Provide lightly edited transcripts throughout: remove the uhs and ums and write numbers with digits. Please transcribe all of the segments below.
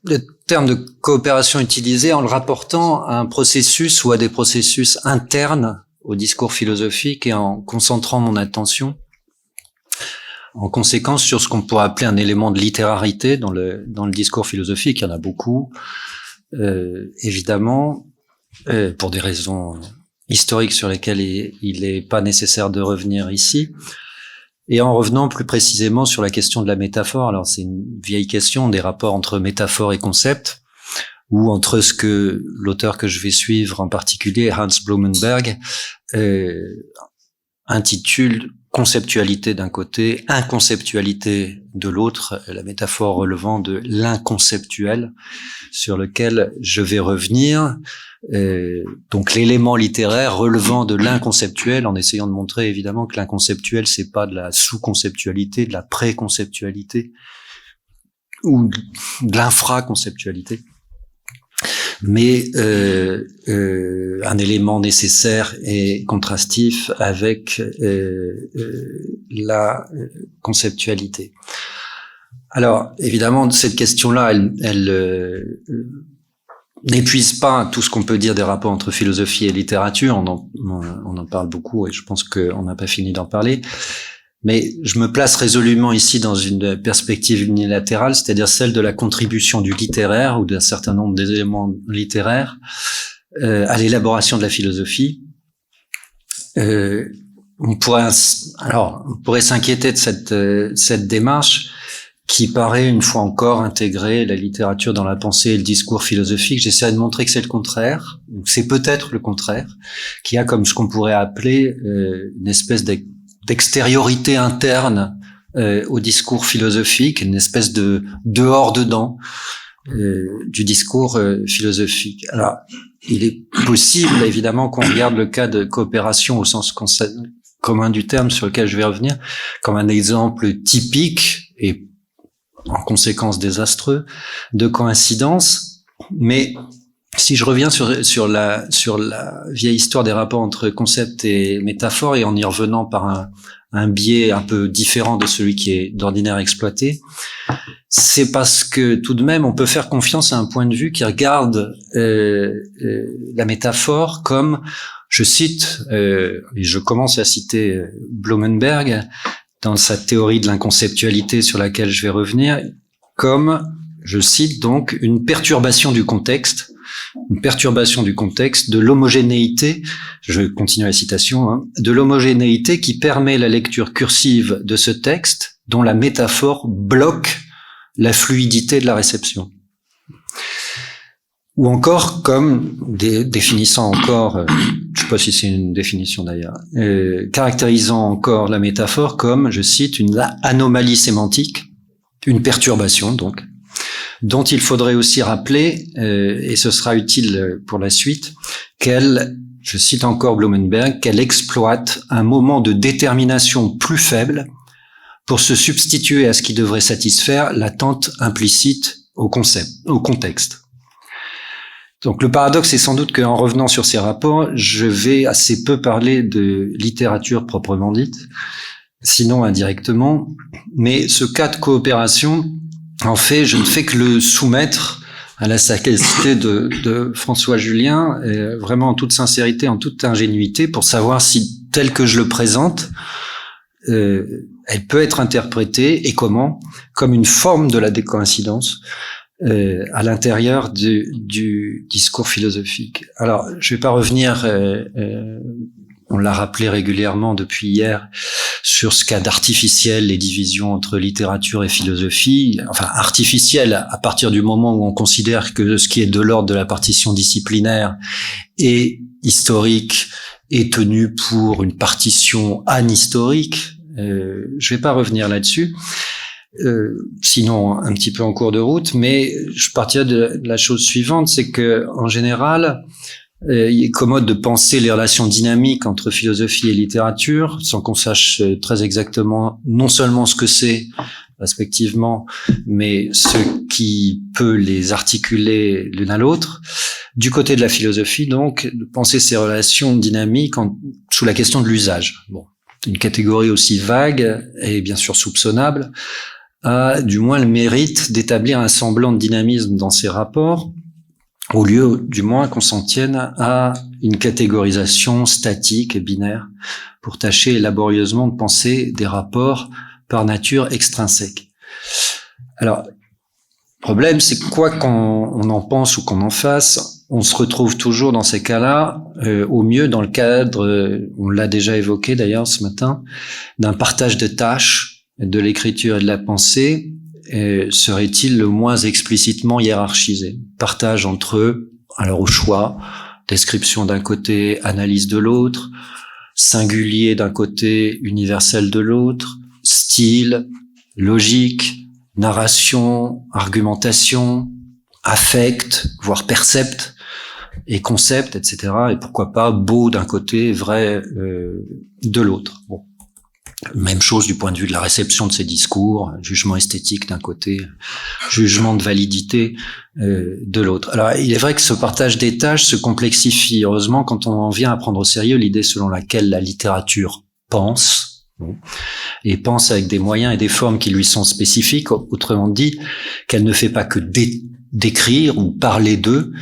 le terme de coopération utilisé en le rapportant à un processus ou à des processus internes au discours philosophique et en concentrant mon attention en conséquence sur ce qu'on pourrait appeler un élément de littérarité dans le discours philosophique. Il y en a beaucoup, évidemment, pour des raisons historiques sur lesquelles il n'est pas nécessaire de revenir ici. Et en revenant plus précisément sur la question de la métaphore, alors c'est une vieille question des rapports entre métaphore et concept, ou entre ce que l'auteur que je vais suivre en particulier, Hans Blumenberg, intitule conceptualité d'un côté, inconceptualité de l'autre, la métaphore relevant de l'inconceptuel, sur lequel je vais revenir. Donc l'élément littéraire relevant de l'inconceptuel, en essayant de montrer évidemment que l'inconceptuel, c'est pas de la sous-conceptualité, de la pré-conceptualité ou de l'infra-conceptualité, mais un élément nécessaire et contrastif avec la conceptualité. Alors, évidemment, cette question-là, elle n'épuise pas tout ce qu'on peut dire des rapports entre philosophie et littérature. On en parle beaucoup et je pense qu'on n'a pas fini d'en parler. Mais je me place résolument ici dans une perspective unilatérale, c'est-à-dire celle de la contribution du littéraire ou d'un certain nombre d'éléments littéraires à l'élaboration de la philosophie. On pourrait s'inquiéter de cette démarche qui paraît une fois encore intégrer la littérature dans la pensée et le discours philosophique. J'essaie de montrer que c'est le contraire, ou c'est peut-être le contraire, qui a comme ce qu'on pourrait appeler une espèce d'extériorité interne au discours philosophique, une espèce de dehors-dedans du discours philosophique. Alors, il est possible, évidemment, qu'on regarde le cas de coopération au sens commun du terme, sur lequel je vais revenir, comme un exemple typique et en conséquence désastreux de coïncidence. Mais si je reviens sur la vieille histoire des rapports entre concept et métaphore, et en y revenant par un biais un peu différent de celui qui est d'ordinaire exploité, c'est parce que tout de même on peut faire confiance à un point de vue qui regarde la métaphore comme, je cite, et je commence à citer Blumenberg dans sa théorie de l'inconceptualité sur laquelle je vais revenir, comme, je cite donc, une perturbation du contexte, de l'homogénéité, je continue la citation, de l'homogénéité qui permet la lecture cursive de ce texte dont la métaphore bloque la fluidité de la réception. Ou encore comme, définissant encore, je sais pas si c'est une définition d'ailleurs, caractérisant encore la métaphore comme, je cite, une anomalie sémantique, une perturbation donc, dont il faudrait aussi rappeler, et ce sera utile pour la suite, qu'elle, je cite encore Blumenberg, qu'elle exploite un moment de détermination plus faible pour se substituer à ce qui devrait satisfaire l'attente implicite au contexte. Donc le paradoxe est sans doute qu'en revenant sur ces rapports, je vais assez peu parler de littérature proprement dite, sinon indirectement, mais ce cas de coopération, en fait, je ne fais que le soumettre à la sagacité de François Julien, vraiment en toute sincérité, en toute ingénuité, pour savoir si, tel que je le présente, elle peut être interprétée, et comment, comme une forme de la décoïncidence à l'intérieur du discours philosophique. Alors, je vais pas revenir, on l'a rappelé régulièrement depuis hier, sur ce qu'a d'artificiel les divisions entre littérature et philosophie, enfin artificiel à partir du moment où on considère que ce qui est de l'ordre de la partition disciplinaire et historique est tenu pour une partition anhistorique. Je vais pas revenir là-dessus. Sinon un petit peu en cours de route, mais je partirais de la chose suivante, c'est que en général, il est commode de penser les relations dynamiques entre philosophie et littérature, sans qu'on sache très exactement non seulement ce que c'est respectivement, mais ce qui peut les articuler l'une à l'autre. Du côté de la philosophie, donc, de penser ces relations dynamiques sous la question de l'usage. Bon, une catégorie aussi vague et bien sûr soupçonnable, a du moins le mérite d'établir un semblant de dynamisme dans ses rapports, au lieu du moins qu'on s'en tienne à une catégorisation statique et binaire pour tâcher laborieusement de penser des rapports par nature extrinsèques. Alors, le problème, c'est que quoi qu'on en pense ou qu'on en fasse, on se retrouve toujours dans ces cas-là, au mieux dans le cadre, on l'a déjà évoqué d'ailleurs ce matin, d'un partage de tâches de l'écriture et de la pensée, serait-il le moins explicitement hiérarchisé. Partage entre eux, alors au choix, description d'un côté, analyse de l'autre, singulier d'un côté, universel de l'autre, style, logique, narration, argumentation, affect, voire percept, et concept, etc. Et pourquoi pas beau d'un côté, vrai de l'autre. Bon. Même chose du point de vue de la réception de ces discours, jugement esthétique d'un côté, jugement de validité de l'autre. Alors, il est vrai que ce partage des tâches se complexifie, heureusement, quand on en vient à prendre au sérieux l'idée selon laquelle la littérature pense, et pense avec des moyens et des formes qui lui sont spécifiques, autrement dit, qu'elle ne fait pas que décrire ou parler d'eux,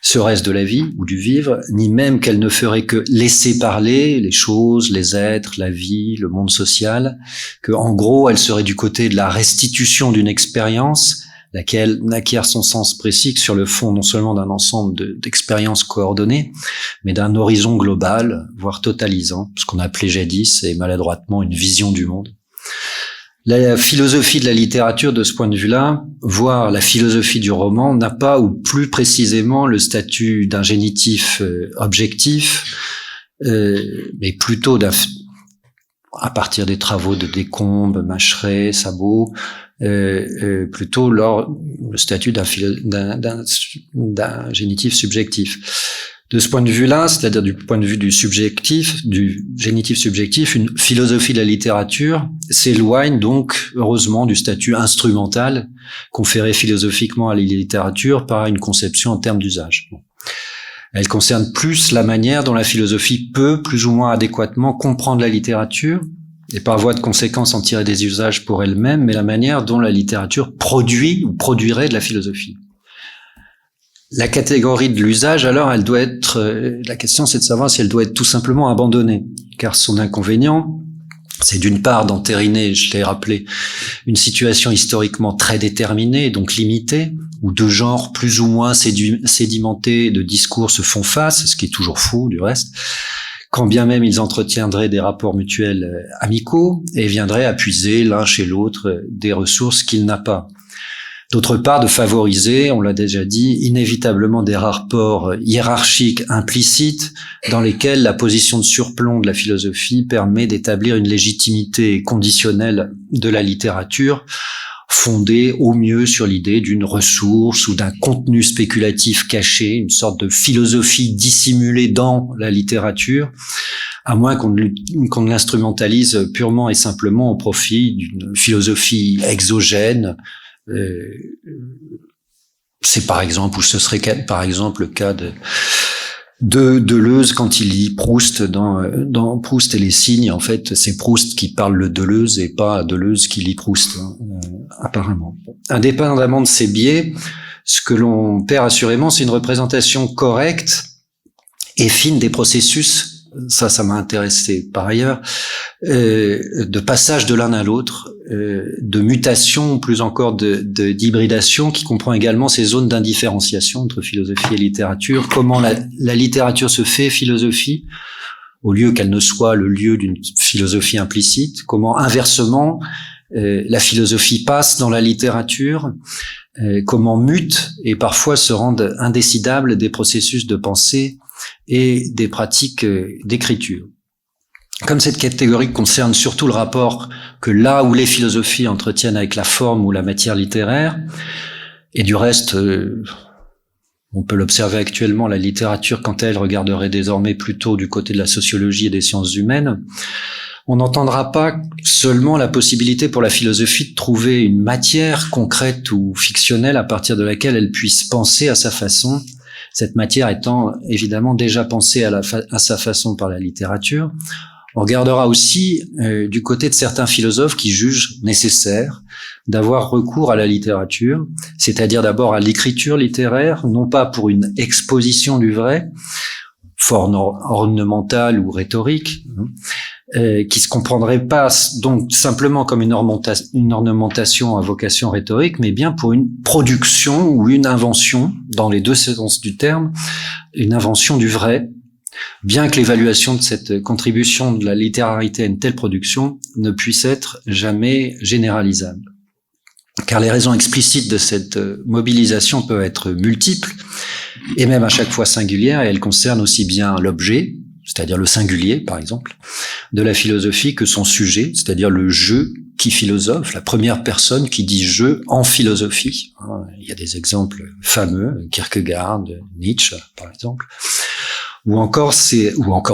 serait-ce de la vie ou du vivre, ni même qu'elle ne ferait que laisser parler les choses, les êtres, la vie, le monde social, que en gros elle serait du côté de la restitution d'une expérience, laquelle n'acquiert son sens précis que sur le fond non seulement d'un ensemble d'expériences coordonnées, mais d'un horizon global, voire totalisant, ce qu'on appelait jadis et maladroitement une vision du monde. La philosophie de la littérature, de ce point de vue-là, voire la philosophie du roman, n'a pas, ou plus précisément, le statut d'un génitif objectif, mais plutôt à partir des travaux de Descombes, Macheret, Sabot, plutôt le statut d'un génitif subjectif. De ce point de vue-là, c'est-à-dire du point de vue du subjectif, du génitif subjectif, une philosophie de la littérature s'éloigne donc, heureusement, du statut instrumental conféré philosophiquement à la littérature par une conception en termes d'usage. Elle concerne plus la manière dont la philosophie peut, plus ou moins adéquatement, comprendre la littérature, et par voie de conséquence en tirer des usages pour elle-même, mais la manière dont la littérature produit ou produirait de la philosophie. La catégorie de l'usage, alors, elle doit être, la question c'est de savoir si elle doit être tout simplement abandonnée, car son inconvénient, c'est d'une part d'entériner, je l'ai rappelé, une situation historiquement très déterminée, donc limitée, où deux genres plus ou moins sédimentés de discours se font face, ce qui est toujours faux du reste, quand bien même ils entretiendraient des rapports mutuels amicaux et viendraient appuiser l'un chez l'autre des ressources qu'il n'a pas. D'autre part, de favoriser, on l'a déjà dit, inévitablement des rapports hiérarchiques implicites dans lesquels la position de surplomb de la philosophie permet d'établir une légitimité conditionnelle de la littérature fondée au mieux sur l'idée d'une ressource ou d'un contenu spéculatif caché, une sorte de philosophie dissimulée dans la littérature, à moins qu'on ne l'instrumentalise purement et simplement au profit d'une philosophie exogène. C'est par exemple, ou ce serait par exemple le cas de Deleuze quand il lit Proust dans Proust et les signes. En fait, c'est Proust qui parle de Deleuze et pas Deleuze qui lit Proust, apparemment. Indépendamment de ces biais, ce que l'on perd assurément, c'est une représentation correcte et fine des processus. Ça m'a intéressé par ailleurs, de passage de l'un à l'autre, de mutation, plus encore d'hybridation, qui comprend également ces zones d'indifférenciation entre philosophie et littérature. Comment la littérature se fait philosophie, au lieu qu'elle ne soit le lieu d'une philosophie implicite. Comment, inversement, la philosophie passe dans la littérature. Comment mutent et parfois se rendent indécidables des processus de pensée et des pratiques d'écriture. Comme cette catégorie concerne surtout le rapport que là où les philosophies entretiennent avec la forme ou la matière littéraire, et du reste, on peut l'observer actuellement, la littérature, quant à elle, regarderait désormais plutôt du côté de la sociologie et des sciences humaines, on n'entendra pas seulement la possibilité pour la philosophie de trouver une matière concrète ou fictionnelle à partir de laquelle elle puisse penser à sa façon, cette matière étant évidemment déjà pensée à sa façon par la littérature. On regardera aussi du côté de certains philosophes qui jugent nécessaire d'avoir recours à la littérature, c'est-à-dire d'abord à l'écriture littéraire, non pas pour une exposition du vrai, forme ornementale ou rhétorique, qui se comprendrait pas donc simplement comme une ornementation à vocation rhétorique, mais bien pour une production ou une invention, dans les deux sens du terme, une invention du vrai, bien que l'évaluation de cette contribution de la littérarité à une telle production ne puisse être jamais généralisable. Car les raisons explicites de cette mobilisation peuvent être multiples, et même à chaque fois singulières, et elles concernent aussi bien l'objet, c'est-à-dire le singulier, par exemple, de la philosophie que son sujet, c'est-à-dire le je qui philosophe, la première personne qui dit je en philosophie. Il y a des exemples fameux, Kierkegaard, Nietzsche, par exemple, ou encore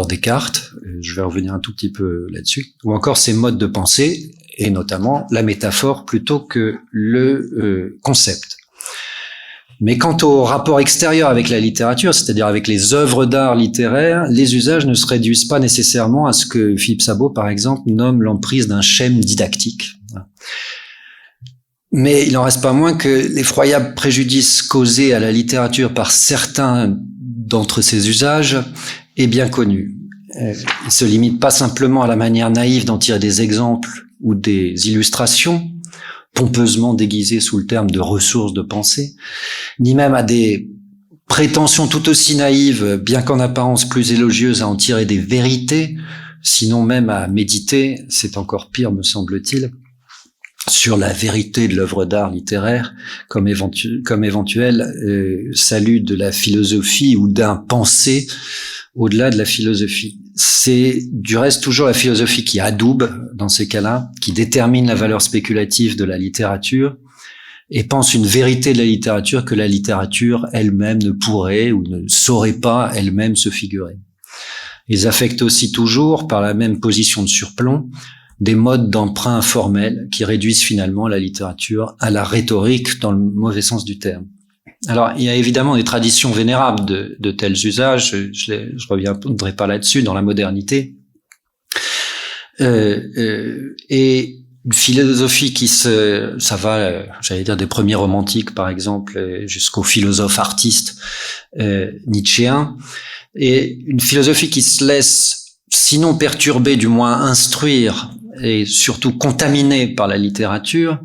Descartes, je vais revenir un tout petit peu là-dessus, ou encore ces modes de pensée, et notamment la métaphore plutôt que le concept. Mais quant au rapport extérieur avec la littérature, c'est-à-dire avec les œuvres d'art littéraires, les usages ne se réduisent pas nécessairement à ce que Philippe Sabot, par exemple, nomme l'emprise d'un schème didactique. Mais il n'en reste pas moins que l'effroyable préjudice causé à la littérature par certains d'entre ces usages est bien connu. Il ne se limite pas simplement à la manière naïve d'en tirer des exemples ou des illustrations, pompeusement déguisées sous le terme de ressources de pensée, ni même à des prétentions tout aussi naïves, bien qu'en apparence plus élogieuses, à en tirer des vérités, sinon même à méditer, c'est encore pire me semble-t-il, sur la vérité de l'œuvre d'art littéraire comme éventuel salut de la philosophie ou d'un pensée au-delà de la philosophie. C'est du reste toujours la philosophie qui adoube, dans ces cas-là, qui détermine la valeur spéculative de la littérature et pense une vérité de la littérature que la littérature elle-même ne pourrait ou ne saurait pas elle-même se figurer. Ils affectent aussi toujours, par la même position de surplomb, des modes d'emprunt formels qui réduisent finalement la littérature à la rhétorique dans le mauvais sens du terme. Alors, il y a évidemment des traditions vénérables de tels usages, je reviendrai pas là-dessus, dans la modernité. Et une philosophie ça va, j'allais dire des premiers romantiques par exemple, jusqu'aux philosophes artistes nietzschéens, et une philosophie qui se laisse, sinon perturber, du moins instruire, et surtout contaminée par la littérature,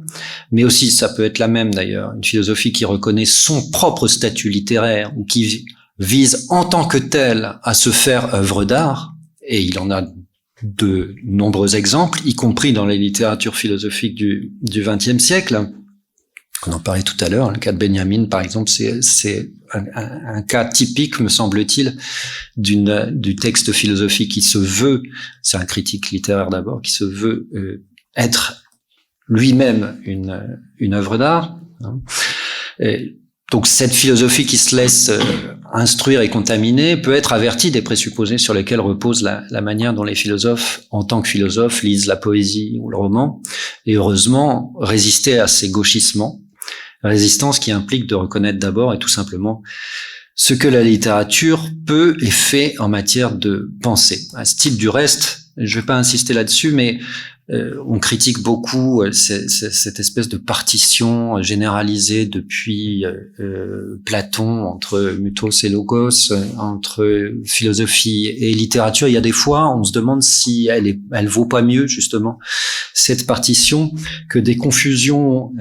mais aussi, ça peut être la même d'ailleurs, une philosophie qui reconnaît son propre statut littéraire, ou qui vise en tant que telle à se faire œuvre d'art, et il en a de nombreux exemples, y compris dans les littératures philosophiques du XXe siècle. On en parlait tout à l'heure, le cas de Benjamin, par exemple, c'est un cas typique, me semble-t-il, du texte philosophique qui se veut, c'est un critique littéraire d'abord, qui se veut être lui-même une œuvre d'art. Et donc cette philosophie qui se laisse instruire et contaminer peut être avertie des présupposés sur lesquels repose la manière dont les philosophes, en tant que philosophes, lisent la poésie ou le roman, et heureusement résister à ces gauchissements, résistance qui implique de reconnaître d'abord et tout simplement ce que la littérature peut et fait en matière de pensée. À ce type du reste, je vais pas insister là-dessus, mais on critique beaucoup cette espèce de partition généralisée depuis Platon entre mythos et logos, entre philosophie et littérature. Il y a des fois, on se demande si elle vaut pas mieux justement cette partition que des confusions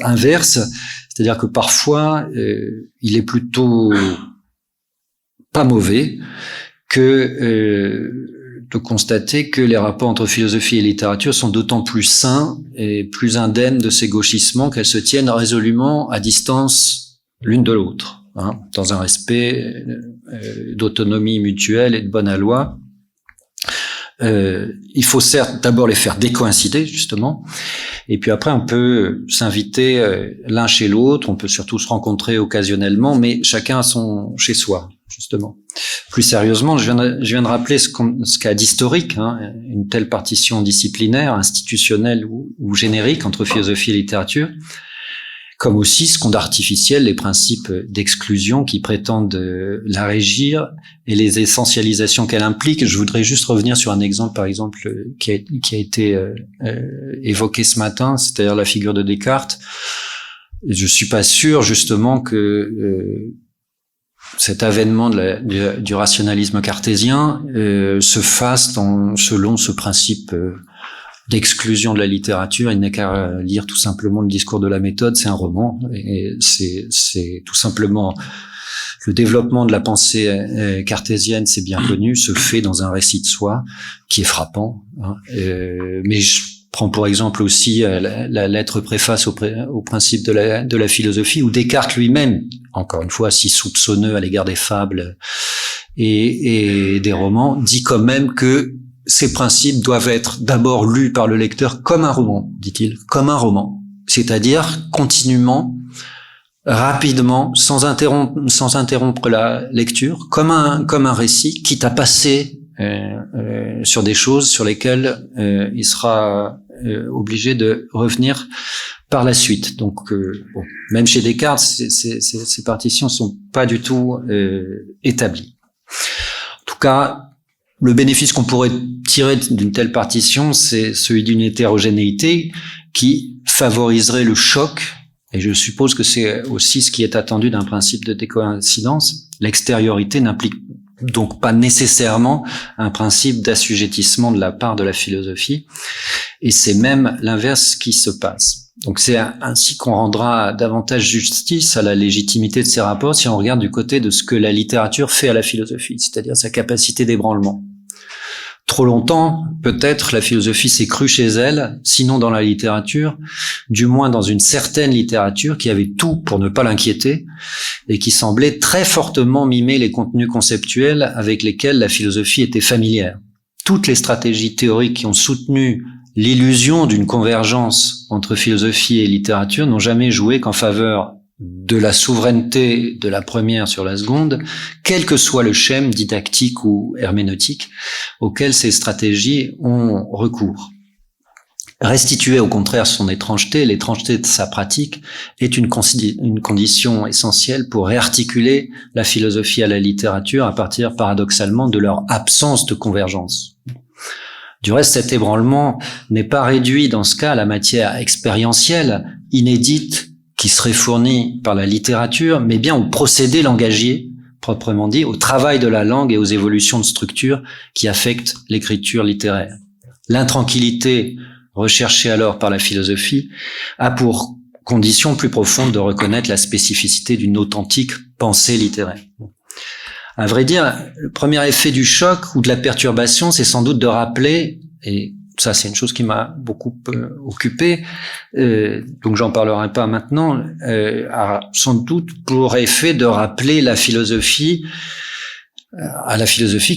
inverses. C'est-à-dire que parfois, il est plutôt pas mauvais que de constater que les rapports entre philosophie et littérature sont d'autant plus sains et plus indemnes de ces gauchissements qu'elles se tiennent résolument à distance l'une de l'autre, dans un respect d'autonomie mutuelle et de bonne aloi. Il faut certes d'abord les faire décoïncider, justement, et puis après on peut s'inviter l'un chez l'autre, on peut surtout se rencontrer occasionnellement, mais chacun chez soi, justement. Plus sérieusement, je viens de rappeler ce qu'a d'historique, une telle partition disciplinaire, institutionnelle ou générique entre philosophie et littérature, comme aussi seconde artificielle les principes d'exclusion qui prétendent la régir et les essentialisations qu'elle implique. Je voudrais juste revenir sur un exemple, par exemple, qui a été évoqué ce matin, c'est-à-dire la figure de Descartes. Je suis pas sûr justement que cet avènement du rationalisme cartésien se fasse selon ce principe d'exclusion de la littérature. Il n'est qu'à lire tout simplement le discours de la méthode, c'est un roman, et c'est tout simplement le développement de la pensée cartésienne, c'est bien connu, se fait dans un récit de soi qui est frappant, hein. Mais je prends pour exemple aussi la lettre préface au principe de la philosophie, où Descartes lui-même, encore une fois si soupçonneux à l'égard des fables et des romans, dit quand même que ces principes doivent être d'abord lus par le lecteur comme un roman, dit-il, comme un roman, c'est-à-dire continuellement, rapidement, sans interrompre la lecture, comme un récit, quitte à passer sur des choses sur lesquelles il sera obligé de revenir par la suite. Donc, bon, même chez Descartes, ces partitions sont pas du tout établies. En tout cas, le bénéfice qu'on pourrait tirer d'une telle partition, c'est celui d'une hétérogénéité qui favoriserait le choc, et je suppose que c'est aussi ce qui est attendu d'un principe de décoïncidence. L'extériorité n'implique donc pas nécessairement un principe d'assujettissement de la part de la philosophie, et c'est même l'inverse qui se passe. Donc c'est ainsi qu'on rendra davantage justice à la légitimité de ces rapports si on regarde du côté de ce que la littérature fait à la philosophie, c'est-à-dire sa capacité d'ébranlement. Trop longtemps, peut-être, la philosophie s'est crue chez elle, sinon dans la littérature, du moins dans une certaine littérature qui avait tout pour ne pas l'inquiéter et qui semblait très fortement mimer les contenus conceptuels avec lesquels la philosophie était familière. Toutes les stratégies théoriques qui ont soutenu l'illusion d'une convergence entre philosophie et littérature n'ont jamais joué qu'en faveur de la souveraineté de la première sur la seconde, quel que soit le schème didactique ou herméneutique auquel ces stratégies ont recours. Restituer au contraire son étrangeté, l'étrangeté de sa pratique, est une condition essentielle pour réarticuler la philosophie à la littérature à partir paradoxalement de leur absence de convergence. Du reste, cet ébranlement n'est pas réduit dans ce cas à la matière expérientielle, inédite, qui serait fournie par la littérature, mais bien au procédé langagier, proprement dit, au travail de la langue et aux évolutions de structure qui affectent l'écriture littéraire. L'intranquillité recherchée alors par la philosophie a pour condition plus profonde de reconnaître la spécificité d'une authentique pensée littéraire. À vrai dire, le premier effet du choc ou de la perturbation, c'est sans doute de rappeler, et ça c'est une chose qui m'a beaucoup occupé, donc j'en parlerai pas maintenant, a sans doute pour effet de rappeler à la philosophie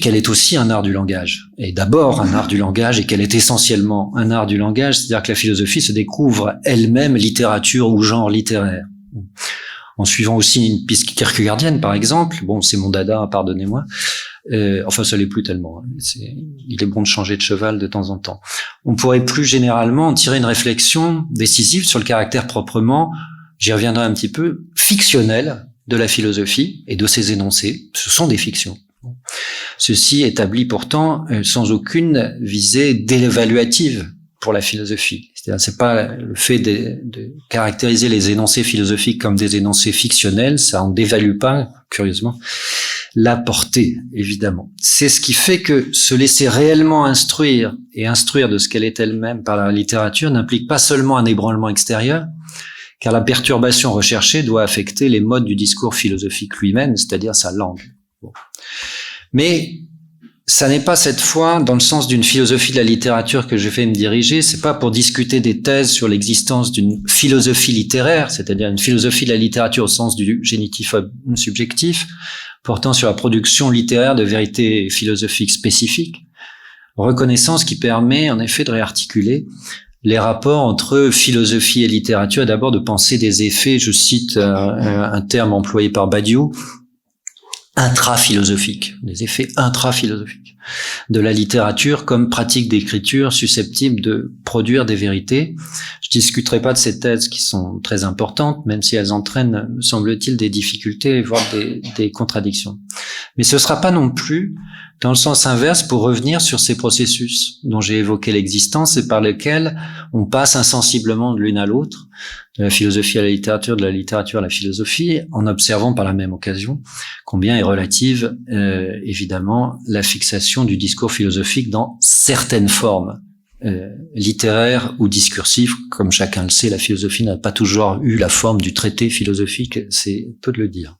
qu'elle est aussi un art du langage, et d'abord un art du langage, et qu'elle est essentiellement un art du langage, c'est-à-dire que la philosophie se découvre elle-même littérature ou genre littéraire. En suivant aussi une piste kierkegaardienne, par exemple, bon, c'est mon dada, pardonnez-moi, enfin, ça l'est plus tellement, hein. Il est bon de changer de cheval de temps en temps. On pourrait plus généralement en tirer une réflexion décisive sur le caractère proprement, j'y reviendrai un petit peu, fictionnel de la philosophie et de ses énoncés. Ce sont des fictions. Ceci établit pourtant sans aucune visée d'évaluative pour la philosophie. C'est-à-dire, c'est pas le fait de caractériser les énoncés philosophiques comme des énoncés fictionnels, ça en dévalue pas, curieusement, la portée, évidemment. C'est ce qui fait que se laisser réellement instruire et instruire de ce qu'elle est elle-même par la littérature n'implique pas seulement un ébranlement extérieur, car la perturbation recherchée doit affecter les modes du discours philosophique lui-même, c'est-à-dire sa langue. Bon. Mais ça n'est pas cette fois dans le sens d'une philosophie de la littérature que je vais me diriger, c'est pas pour discuter des thèses sur l'existence d'une philosophie littéraire, c'est-à-dire une philosophie de la littérature au sens du génitif subjectif, portant sur la production littéraire de vérités philosophiques spécifiques, reconnaissance qui permet en effet de réarticuler les rapports entre philosophie et littérature, et d'abord de penser des effets, je cite un terme employé par Badiou, intra-philosophiques, des effets intra-philosophiques. de la littérature comme pratique d'écriture susceptible de produire des vérités. Je discuterai pas de ces thèses qui sont très importantes, même si elles entraînent, me semble-t-il, des difficultés, voire des contradictions. Mais ce sera pas non plus dans le sens inverse pour revenir sur ces processus dont j'ai évoqué l'existence et par lesquels on passe insensiblement de l'une à l'autre, de la philosophie à la littérature, de la littérature à la philosophie, en observant par la même occasion combien est relative, évidemment, la fixation du discours philosophique dans certaines formes littéraires ou discursives. Comme chacun le sait, la philosophie n'a pas toujours eu la forme du traité philosophique, c'est peu de le dire.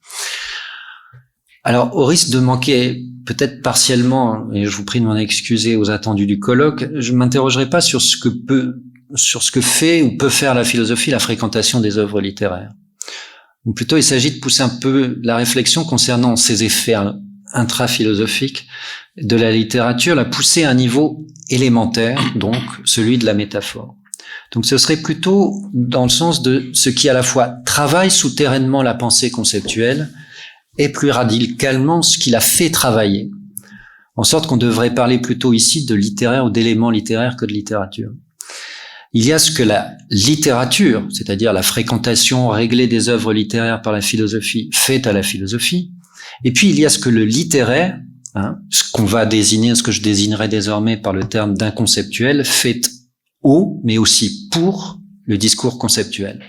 Alors, au risque de manquer peut-être partiellement, et je vous prie de m'en excuser, aux attendus du colloque, je m'interrogerai pas sur ce que fait ou peut faire la philosophie, la fréquentation des œuvres littéraires. Ou plutôt, il s'agit de pousser un peu la réflexion concernant ces effets intra-philosophiques de la littérature, la pousser à un niveau élémentaire, donc celui de la métaphore. Donc ce serait plutôt dans le sens de ce qui à la fois travaille souterrainement la pensée conceptuelle et plus radicalement ce qui la fait travailler. En sorte qu'on devrait parler plutôt ici de littéraire ou d'éléments littéraires que de littérature. Il y a ce que la littérature, c'est-à-dire la fréquentation réglée des œuvres littéraires par la philosophie, fait à la philosophie. Et puis il y a ce que le littéraire, ce qu'on va désigner, ce que je désignerai désormais par le terme d'inconceptuel, fait au, mais aussi pour le discours conceptuel.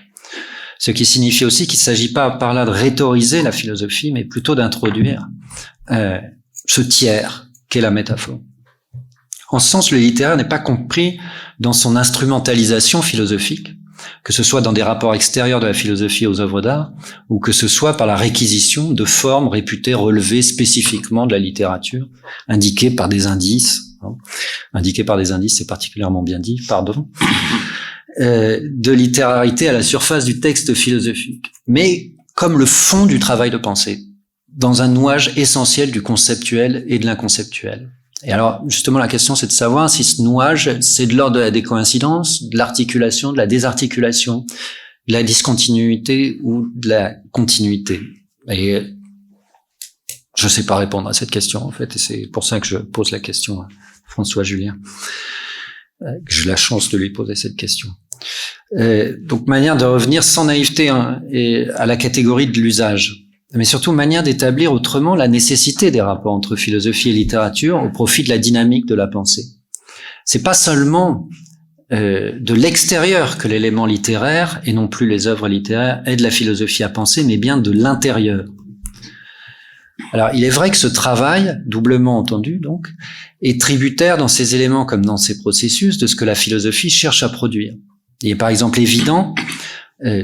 Ce qui signifie aussi qu'il ne s'agit pas par là de rhétoriser la philosophie, mais plutôt d'introduire ce tiers qu'est la métaphore. En ce sens, le littéraire n'est pas compris dans son instrumentalisation philosophique, que ce soit dans des rapports extérieurs de la philosophie aux œuvres d'art, ou que ce soit par la réquisition de formes réputées relever spécifiquement de la littérature, indiquées par des indices. Indiquées par des indices, c'est particulièrement bien dit, pardon. De littérarité à la surface du texte philosophique, mais comme le fond du travail de pensée, dans un nouage essentiel du conceptuel et de l'inconceptuel. Et alors, justement, la question, c'est de savoir si ce nouage, c'est de l'ordre de la décoïncidence, de l'articulation, de la désarticulation, de la discontinuité ou de la continuité. Et je sais pas répondre à cette question, en fait, et c'est pour ça que je pose la question à François Julien. Que j'ai la chance de lui poser cette question. Donc, manière de revenir sans naïveté à la catégorie de l'usage, mais surtout manière d'établir autrement la nécessité des rapports entre philosophie et littérature au profit de la dynamique de la pensée. C'est pas seulement de l'extérieur que l'élément littéraire, et non plus les œuvres littéraires, aide la philosophie à penser, mais bien de l'intérieur. Alors, il est vrai que ce travail, doublement entendu donc, est tributaire dans ses éléments comme dans ses processus de ce que la philosophie cherche à produire. Il est par exemple évident,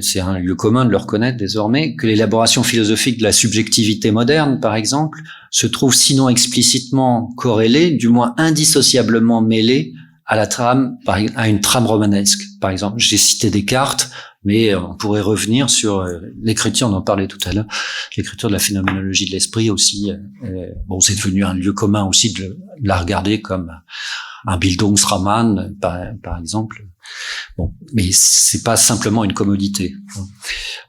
c'est un lieu commun de le reconnaître désormais, que l'élaboration philosophique de la subjectivité moderne, par exemple, se trouve sinon explicitement corrélée, du moins indissociablement mêlée à la trame, à une trame romanesque. Par exemple, j'ai cité Descartes, mais on pourrait revenir sur l'écriture, on en parlait tout à l'heure, l'écriture de la phénoménologie de l'esprit aussi. Bon, c'est devenu un lieu commun aussi de la regarder comme un Bildungsroman, par exemple. Bon, mais c'est pas simplement une commodité.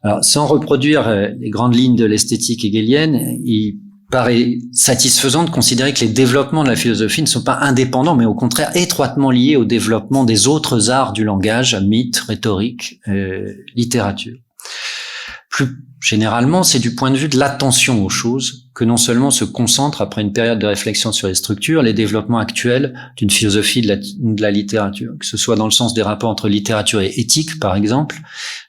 Alors, sans reproduire les grandes lignes de l'esthétique hegelienne, il paraît satisfaisant de considérer que les développements de la philosophie ne sont pas indépendants, mais au contraire étroitement liés au développement des autres arts du langage, mythe, rhétorique, littérature. Plus généralement, c'est du point de vue de l'attention aux choses que non seulement se concentrent, après une période de réflexion sur les structures, les développements actuels d'une philosophie de la littérature, que ce soit dans le sens des rapports entre littérature et éthique, par exemple,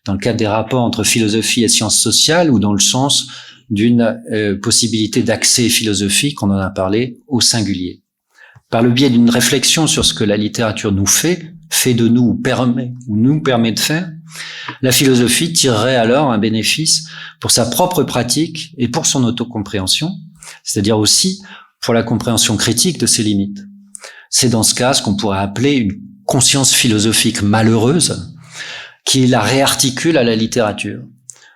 dans le cadre des rapports entre philosophie et sciences sociales, ou dans le sens d'une possibilité d'accès philosophique, on en a parlé, au singulier. Par le biais d'une réflexion sur ce que la littérature nous fait de nous ou nous permet de faire, la philosophie tirerait alors un bénéfice pour sa propre pratique et pour son autocompréhension, c'est-à-dire aussi pour la compréhension critique de ses limites. C'est dans ce cas ce qu'on pourrait appeler une conscience philosophique malheureuse qui la réarticule à la littérature.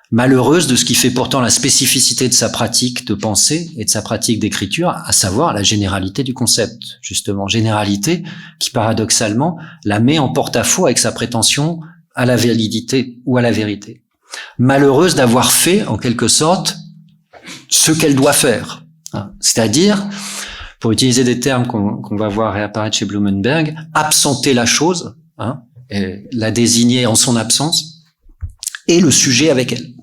Malheureuse de ce qui fait pourtant la spécificité de sa pratique de pensée et de sa pratique d'écriture, à savoir la généralité du concept, justement. Généralité qui, paradoxalement, la met en porte-à-faux avec sa prétention à la validité ou à la vérité. Malheureuse d'avoir fait, en quelque sorte, ce qu'elle doit faire. C'est-à-dire pour utiliser des termes qu'on va voir réapparaître chez Blumenberg, absenter la chose, hein, et la désigner en son absence, et le sujet avec elle.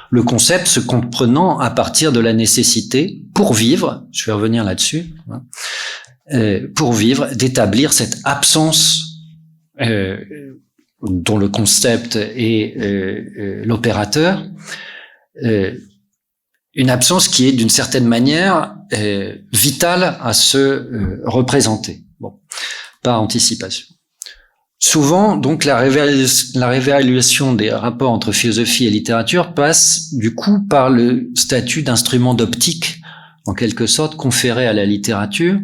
Le concept se comprenant à partir de la nécessité, pour vivre, je vais revenir là-dessus, hein, pour vivre, d'établir cette absence dont le concept est l'opérateur, une absence qui est d'une certaine manière vitale à se représenter. Bon, par anticipation. Souvent, donc, la réévaluation des rapports entre philosophie et littérature passe, du coup, par le statut d'instrument d'optique, en quelque sorte, conféré à la littérature,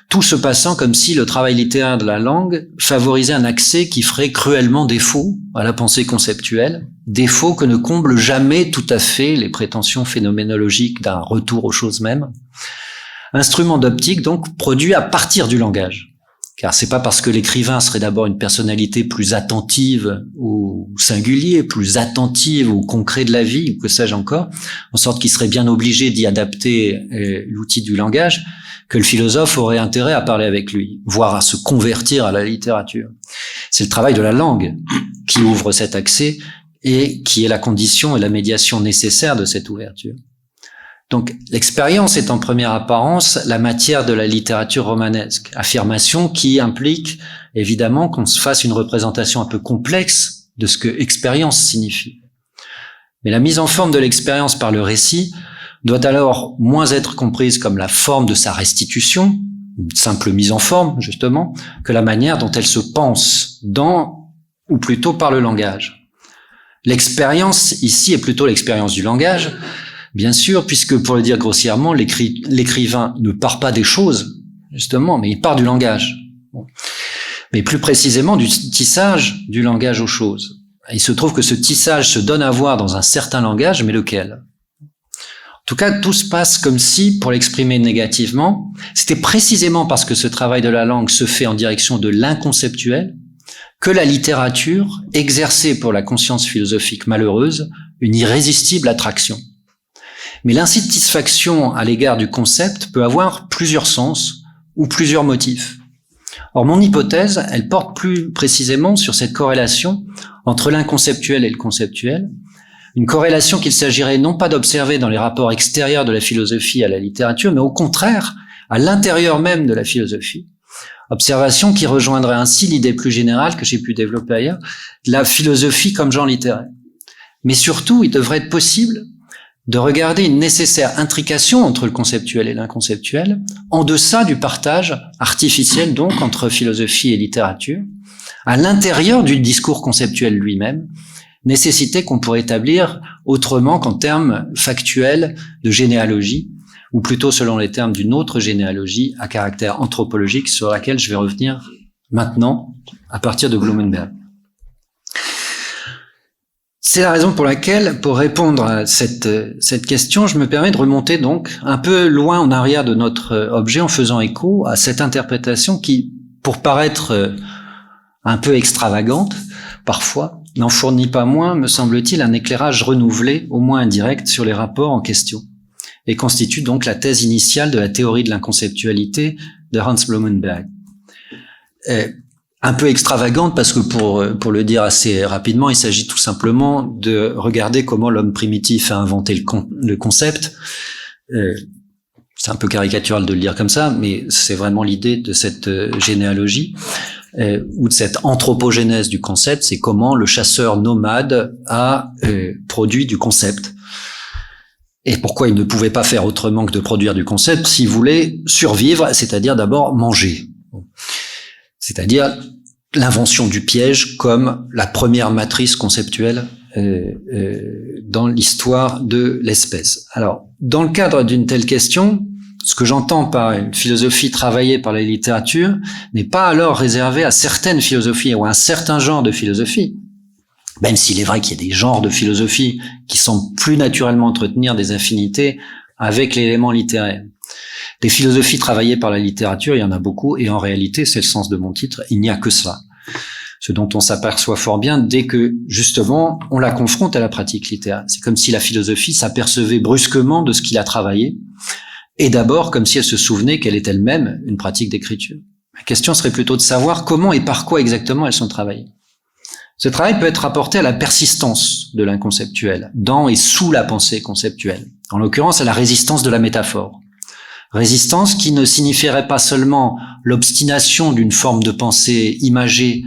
tout se passant comme si le travail littéraire de la langue favorisait un accès qui ferait cruellement défaut à la pensée conceptuelle, défaut que ne comble jamais tout à fait les prétentions phénoménologiques d'un retour aux choses mêmes. Instrument d'optique, donc, produit à partir du langage. Car c'est pas parce que l'écrivain serait d'abord une personnalité plus attentive au singulier, plus attentive au concret de la vie, ou que sais-je encore, en sorte qu'il serait bien obligé d'y adapter l'outil du langage, que le philosophe aurait intérêt à parler avec lui, voire à se convertir à la littérature. C'est le travail de la langue qui ouvre cet accès et qui est la condition et la médiation nécessaire de cette ouverture. Donc, l'expérience est en première apparence la matière de la littérature romanesque, affirmation qui implique évidemment qu'on se fasse une représentation un peu complexe de ce que expérience signifie. Mais la mise en forme de l'expérience par le récit doit alors moins être comprise comme la forme de sa restitution, une simple mise en forme justement, que la manière dont elle se pense dans, ou plutôt par le langage. L'expérience ici est plutôt l'expérience du langage, bien sûr, puisque, pour le dire grossièrement, l'écrivain ne part pas des choses, justement, mais il part du langage. Bon. Mais plus précisément du tissage du langage aux choses. Il se trouve que ce tissage se donne à voir dans un certain langage, mais lequel ? En tout cas, tout se passe comme si, pour l'exprimer négativement, c'était précisément parce que ce travail de la langue se fait en direction de l'inconceptuel que la littérature exerçait pour la conscience philosophique malheureuse une irrésistible attraction. Mais l'insatisfaction à l'égard du concept peut avoir plusieurs sens ou plusieurs motifs. Or, mon hypothèse, elle porte plus précisément sur cette corrélation entre l'inconceptuel et le conceptuel, une corrélation qu'il s'agirait non pas d'observer dans les rapports extérieurs de la philosophie à la littérature, mais au contraire, à l'intérieur même de la philosophie. Observation qui rejoindrait ainsi l'idée plus générale que j'ai pu développer ailleurs, de la philosophie comme genre littéraire. Mais surtout, il devrait être possible de regarder une nécessaire intrication entre le conceptuel et l'inconceptuel, en deçà du partage artificiel donc entre philosophie et littérature, à l'intérieur du discours conceptuel lui-même, nécessité qu'on pourrait établir autrement qu'en termes factuels de généalogie, ou plutôt selon les termes d'une autre généalogie à caractère anthropologique sur laquelle je vais revenir maintenant à partir de Blumenberg. C'est la raison pour laquelle, pour répondre à cette question, je me permets de remonter donc un peu loin en arrière de notre objet en faisant écho à cette interprétation qui, pour paraître un peu extravagante, parfois, n'en fournit pas moins, me semble-t-il, un éclairage renouvelé, au moins indirect, sur les rapports en question, et constitue donc la thèse initiale de la théorie de l'inconceptualité de Hans Blumenberg. Un peu extravagante parce que pour le dire assez rapidement, il s'agit tout simplement de regarder comment l'homme primitif a inventé le concept. C'est un peu caricatural de le dire comme ça, mais c'est vraiment l'idée de cette généalogie ou de cette anthropogénèse du concept, c'est comment le chasseur nomade a produit du concept. Et pourquoi il ne pouvait pas faire autrement que de produire du concept s'il voulait survivre, c'est-à-dire d'abord manger. C'est-à-dire l'invention du piège comme la première matrice conceptuelle dans l'histoire de l'espèce. Alors, dans le cadre d'une telle question, ce que j'entends par une philosophie travaillée par la littérature n'est pas alors réservé à certaines philosophies ou à un certain genre de philosophie, même s'il est vrai qu'il y a des genres de philosophie qui semblent plus naturellement entretenir des affinités avec l'élément littéraire. Des philosophies travaillées par la littérature, il y en a beaucoup, et en réalité, c'est le sens de mon titre, il n'y a que cela. Ce dont on s'aperçoit fort bien dès que, justement, on la confronte à la pratique littéraire. C'est comme si la philosophie s'apercevait brusquement de ce qu'il a travaillé, et d'abord comme si elle se souvenait qu'elle est elle-même une pratique d'écriture. La question serait plutôt de savoir comment et par quoi exactement elles sont travaillées. Ce travail peut être rapporté à la persistance de l'inconceptuel, dans et sous la pensée conceptuelle, en l'occurrence à la résistance de la métaphore. Résistance qui ne signifierait pas seulement l'obstination d'une forme de pensée imagée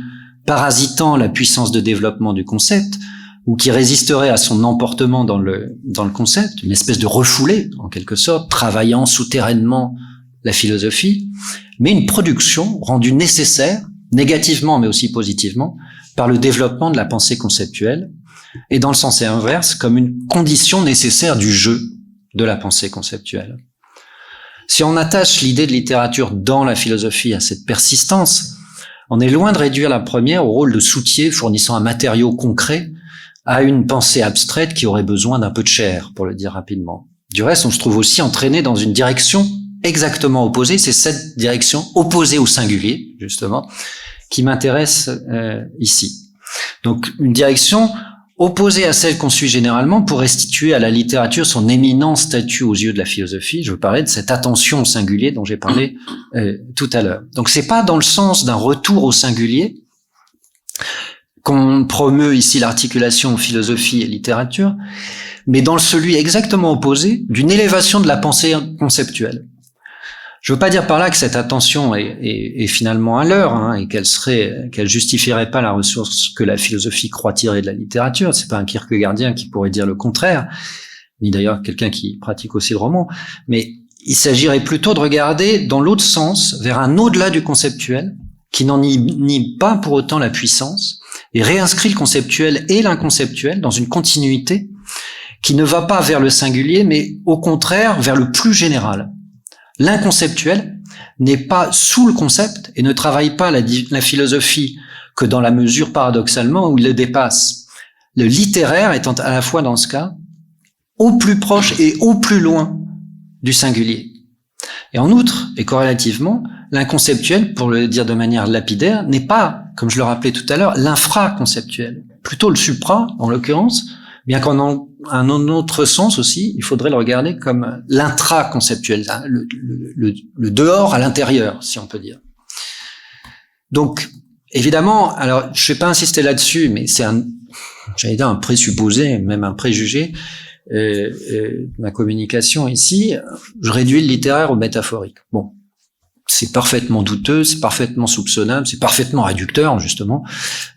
parasitant la puissance de développement du concept, ou qui résisterait à son emportement dans le concept, une espèce de refoulé, en quelque sorte, travaillant souterrainement la philosophie, mais une production rendue nécessaire, négativement mais aussi positivement, par le développement de la pensée conceptuelle, et dans le sens inverse, comme une condition nécessaire du jeu de la pensée conceptuelle. Si on attache l'idée de littérature dans la philosophie à cette persistance, on est loin de réduire la première au rôle de soutier fournissant un matériau concret à une pensée abstraite qui aurait besoin d'un peu de chair, pour le dire rapidement. Du reste, on se trouve aussi entraîné dans une direction exactement opposée, c'est cette direction opposée au singulier, justement, qui m'intéresse ici. Donc, une direction opposée à celle qu'on suit généralement pour restituer à la littérature son éminent statut aux yeux de la philosophie. Je veux parler de cette attention au singulier dont j'ai parlé tout à l'heure. Donc, c'est pas dans le sens d'un retour au singulier qu'on promeut ici l'articulation philosophie et littérature, mais dans celui exactement opposé d'une élévation de la pensée conceptuelle. Je veux pas dire par là que cette attention est finalement un leurre, hein, et qu'elle justifierait pas la ressource que la philosophie croit tirer de la littérature. C'est pas un kierkegaardien qui pourrait dire le contraire, ni d'ailleurs quelqu'un qui pratique aussi le roman. Mais il s'agirait plutôt de regarder dans l'autre sens, vers un au-delà du conceptuel, qui n'en nie pas pour autant la puissance, et réinscrit le conceptuel et l'inconceptuel dans une continuité qui ne va pas vers le singulier, mais au contraire vers le plus général. L'inconceptuel n'est pas sous le concept et ne travaille pas la philosophie que dans la mesure paradoxalement où il le dépasse. Le littéraire étant à la fois dans ce cas au plus proche et au plus loin du singulier. Et en outre, et corrélativement, l'inconceptuel, pour le dire de manière lapidaire, n'est pas, comme je le rappelais tout à l'heure, l'infraconceptuel. Plutôt le supra, en l'occurrence, bien qu'en un autre sens aussi, il faudrait le regarder comme l'intraconceptuel, le dehors à l'intérieur, si on peut dire. Donc, évidemment, alors je ne vais pas insister là-dessus, mais c'est j'allais dire un présupposé, même un préjugé, ma communication ici, je réduis le littéraire au métaphorique. Bon, c'est parfaitement douteux, c'est parfaitement soupçonnable, c'est parfaitement réducteur, justement,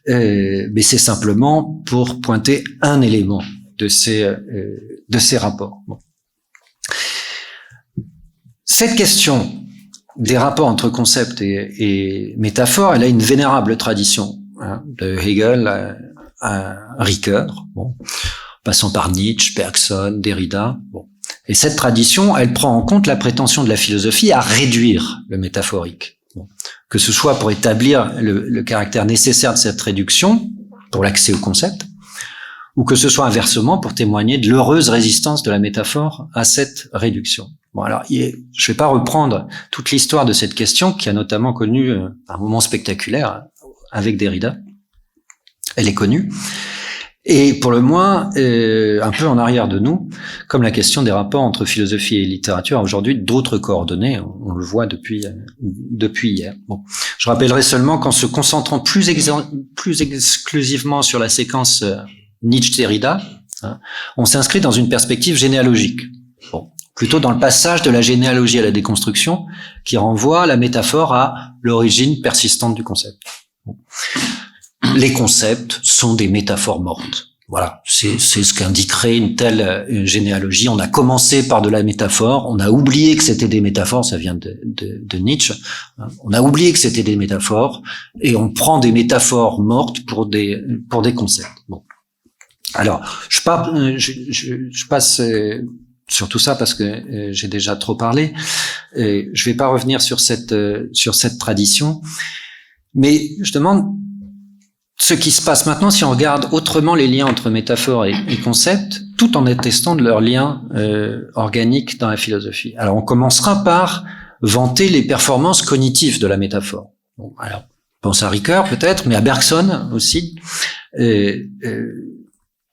mais c'est simplement pour pointer un élément de ces rapports. Bon. Cette question des rapports entre concept et métaphore, elle a une vénérable tradition, hein, de Hegel à Ricoeur, bon, passant par Nietzsche, Bergson, Derrida. Bon. Et cette tradition, elle prend en compte la prétention de la philosophie à réduire le métaphorique. Bon. Que ce soit pour établir le caractère nécessaire de cette réduction, pour l'accès au concept, ou que ce soit inversement pour témoigner de l'heureuse résistance de la métaphore à cette réduction. Bon, alors, je ne vais pas reprendre toute l'histoire de cette question, qui a notamment connu un moment spectaculaire avec Derrida. Elle est connue. Et pour le moins, un peu en arrière de nous, comme la question des rapports entre philosophie et littérature a aujourd'hui d'autres coordonnées, on le voit depuis hier. Bon. Je rappellerai seulement qu'en se concentrant plus exclusivement sur la séquence Nietzsche-Derrida, hein, on s'inscrit dans une perspective généalogique. Bon. Plutôt dans le passage de la généalogie à la déconstruction, qui renvoie la métaphore à l'origine persistante du concept. Bon. Les concepts sont des métaphores mortes. Voilà, c'est ce qu'indiquerait une telle généalogie. On a commencé par de la métaphore, on a oublié que c'était des métaphores, ça vient de Nietzsche. On a oublié que c'était des métaphores et on prend des métaphores mortes pour des concepts. Bon. Alors, je passe sur tout ça parce que j'ai déjà trop parlé. Je vais pas revenir sur cette tradition, mais je demande ce qui se passe maintenant si on regarde autrement les liens entre métaphore et concept, tout en attestant de leurs liens organiques dans la philosophie. Alors, on commencera par vanter les performances cognitives de la métaphore. Bon, alors, pense à Ricoeur peut-être, mais à Bergson aussi,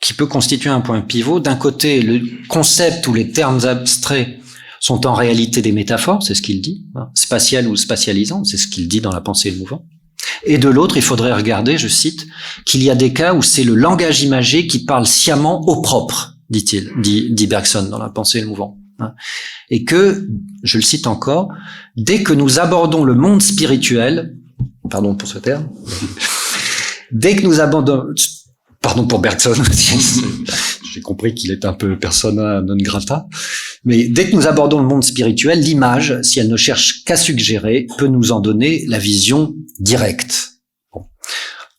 qui peut constituer un point pivot. D'un côté, le concept ou les termes abstraits sont en réalité des métaphores, c'est ce qu'il dit, hein, spatiales ou spatialisantes, c'est ce qu'il dit dans La pensée et le mouvant. Et de l'autre, il faudrait regarder, je cite, qu'il y a des cas où c'est le langage imagé qui parle sciemment au propre, dit-il, dit Bergson dans La pensée et le mouvant. Hein. Et que, je le cite encore, dès que nous abordons le monde spirituel, pardon pour ce terme, dès que nous abordons, pardon pour Bergson, j'ai compris qu'il est un peu persona non grata, mais dès que nous abordons le monde spirituel, l'image, si elle ne cherche qu'à suggérer, peut nous en donner la vision directe. Bon.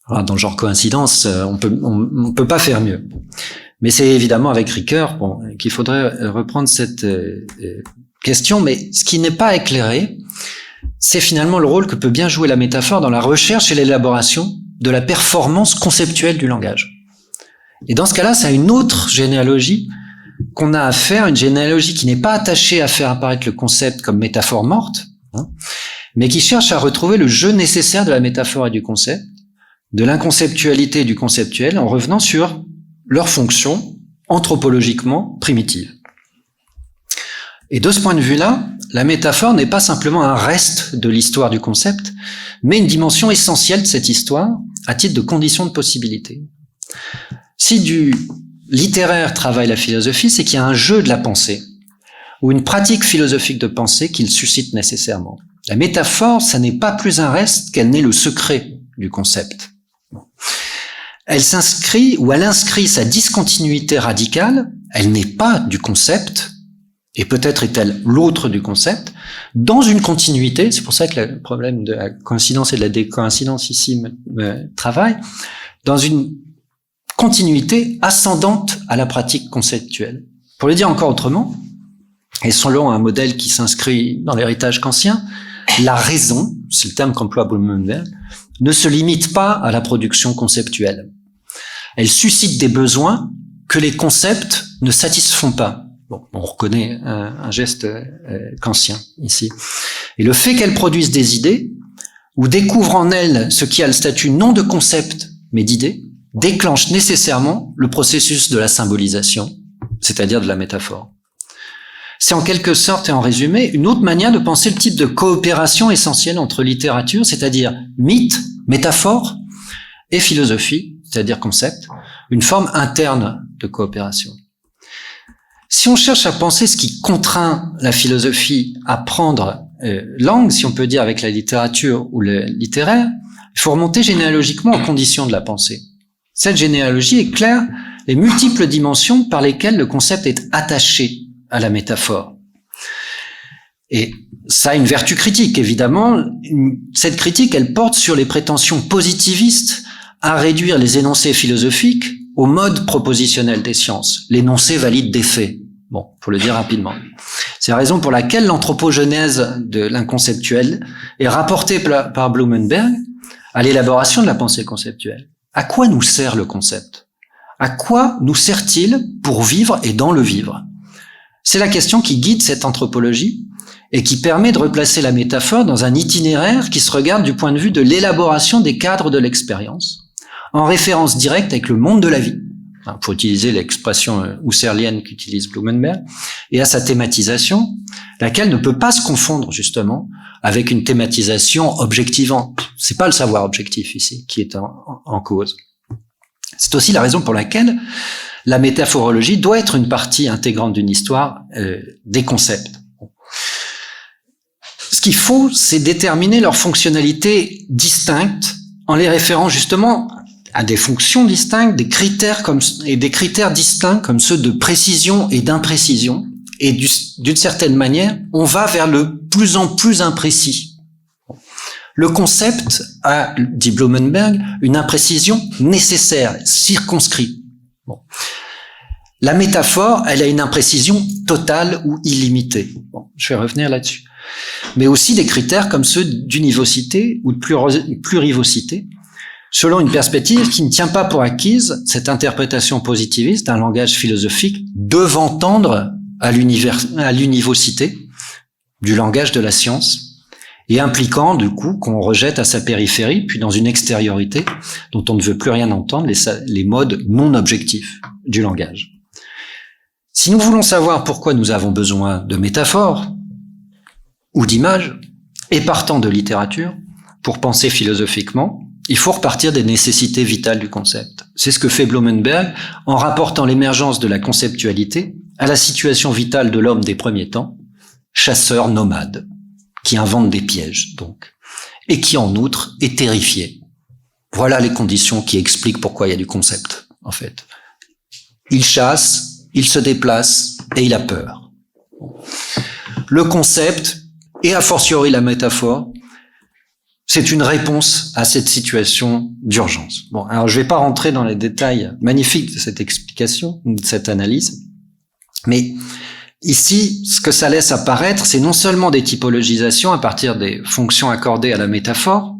Alors, dans le genre coïncidence, on peut pas faire mieux. Mais c'est évidemment avec Ricoeur qu'il faudrait reprendre cette question, mais ce qui n'est pas éclairé, c'est finalement le rôle que peut bien jouer la métaphore dans la recherche et l'élaboration de la performance conceptuelle du langage. Et dans ce cas-là, c'est une autre généalogie qu'on a à faire, une généalogie qui n'est pas attachée à faire apparaître le concept comme métaphore morte, hein, mais qui cherche à retrouver le jeu nécessaire de la métaphore et du concept, de l'inconceptualité et du conceptuel, en revenant sur leur fonction anthropologiquement primitive. Et de ce point de vue-là, la métaphore n'est pas simplement un reste de l'histoire du concept, mais une dimension essentielle de cette histoire, à titre de condition de possibilité. Si du littéraire travaille la philosophie, c'est qu'il y a un jeu de la pensée, ou une pratique philosophique de pensée qu'il suscite nécessairement. La métaphore, ça n'est pas plus un reste qu'elle n'est le secret du concept. Elle s'inscrit, ou elle inscrit sa discontinuité radicale, elle n'est pas du concept, et peut-être est-elle l'autre du concept, dans une continuité, c'est pour ça que le problème de la coïncidence et de la décoïncidence ici me travaille, dans une continuité ascendante à la pratique conceptuelle. Pour le dire encore autrement, et selon un modèle qui s'inscrit dans l'héritage kantien, la raison, c'est le terme qu'emploie Blumenberg, ne se limite pas à la production conceptuelle. Elle suscite des besoins que les concepts ne satisfont pas. Bon, on reconnaît un geste kantien ici. Et le fait qu'elle produise des idées, ou découvre en elle ce qui a le statut non de concept, mais d'idée, déclenche nécessairement le processus de la symbolisation, c'est-à-dire de la métaphore. C'est en quelque sorte et en résumé une autre manière de penser le type de coopération essentielle entre littérature, c'est-à-dire mythe, métaphore, et philosophie, c'est-à-dire concept, une forme interne de coopération. Si on cherche à penser ce qui contraint la philosophie à prendre langue, si on peut dire avec la littérature ou le littéraire, il faut remonter généalogiquement aux conditions de la pensée. Cette généalogie éclaire les multiples dimensions par lesquelles le concept est attaché à la métaphore. Et ça a une vertu critique, évidemment. Cette critique, elle porte sur les prétentions positivistes à réduire les énoncés philosophiques au mode propositionnel des sciences, l'énoncé valide des faits. Bon, pour le dire rapidement. C'est la raison pour laquelle l'anthropogenèse de l'inconceptuel est rapportée par Blumenberg à l'élaboration de la pensée conceptuelle. À quoi nous sert le concept? À quoi nous sert-il pour vivre et dans le vivre? C'est la question qui guide cette anthropologie et qui permet de replacer la métaphore dans un itinéraire qui se regarde du point de vue de l'élaboration des cadres de l'expérience, en référence directe avec le monde de la vie, pour utiliser l'expression husserlienne qu'utilise Blumenberg, et à sa thématisation, laquelle ne peut pas se confondre justement avec une thématisation objectivante. C'est pas le savoir objectif ici qui est en cause. C'est aussi la raison pour laquelle la métaphorologie doit être une partie intégrante d'une histoire des concepts. Ce qu'il faut, c'est déterminer leurs fonctionnalités distinctes en les référant justement à des fonctions distinctes, des critères distincts comme ceux de précision et d'imprécision. Et d'une certaine manière, on va vers le plus en plus imprécis. Le concept a, dit Blumenberg, une imprécision nécessaire, circonscrite. Bon. La métaphore, elle a une imprécision totale ou illimitée. Bon, je vais revenir là-dessus. Mais aussi des critères comme ceux d'univocité ou de plurivocité, selon une perspective qui ne tient pas pour acquise cette interprétation positiviste d'un langage philosophique devant tendre à l'univocité du langage de la science et impliquant du coup qu'on rejette à sa périphérie puis dans une extériorité dont on ne veut plus rien entendre les modes non objectifs du langage. Si nous voulons savoir pourquoi nous avons besoin de métaphores ou d'images, et partant de littérature, pour penser philosophiquement, il faut repartir des nécessités vitales du concept. C'est ce que fait Blumenberg en rapportant l'émergence de la conceptualité à la situation vitale de l'homme des premiers temps, chasseur nomade, qui invente des pièges, donc, et qui en outre est terrifié. Voilà les conditions qui expliquent pourquoi il y a du concept, en fait. Il chasse, il se déplace et il a peur. Le concept, et a fortiori la métaphore, c'est une réponse à cette situation d'urgence. Bon, alors je vais pas rentrer dans les détails magnifiques de cette explication, de cette analyse, mais ici, ce que ça laisse apparaître, c'est non seulement des typologisations à partir des fonctions accordées à la métaphore,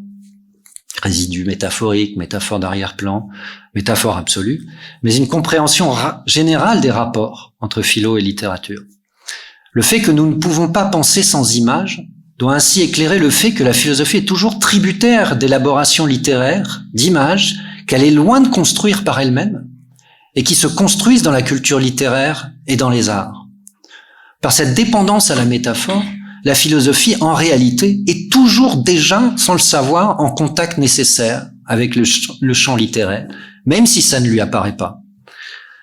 résidus métaphoriques, métaphore d'arrière-plan, métaphore absolue, mais une compréhension générale des rapports entre philo et littérature. Le fait que nous ne pouvons pas penser sans images doit ainsi éclairer le fait que la philosophie est toujours tributaire d'élaborations littéraires, d'images, qu'elle est loin de construire par elle-même, et qui se construisent dans la culture littéraire et dans les arts. Par cette dépendance à la métaphore, la philosophie, en réalité, est toujours déjà, sans le savoir, en contact nécessaire avec le champ littéraire, même si ça ne lui apparaît pas.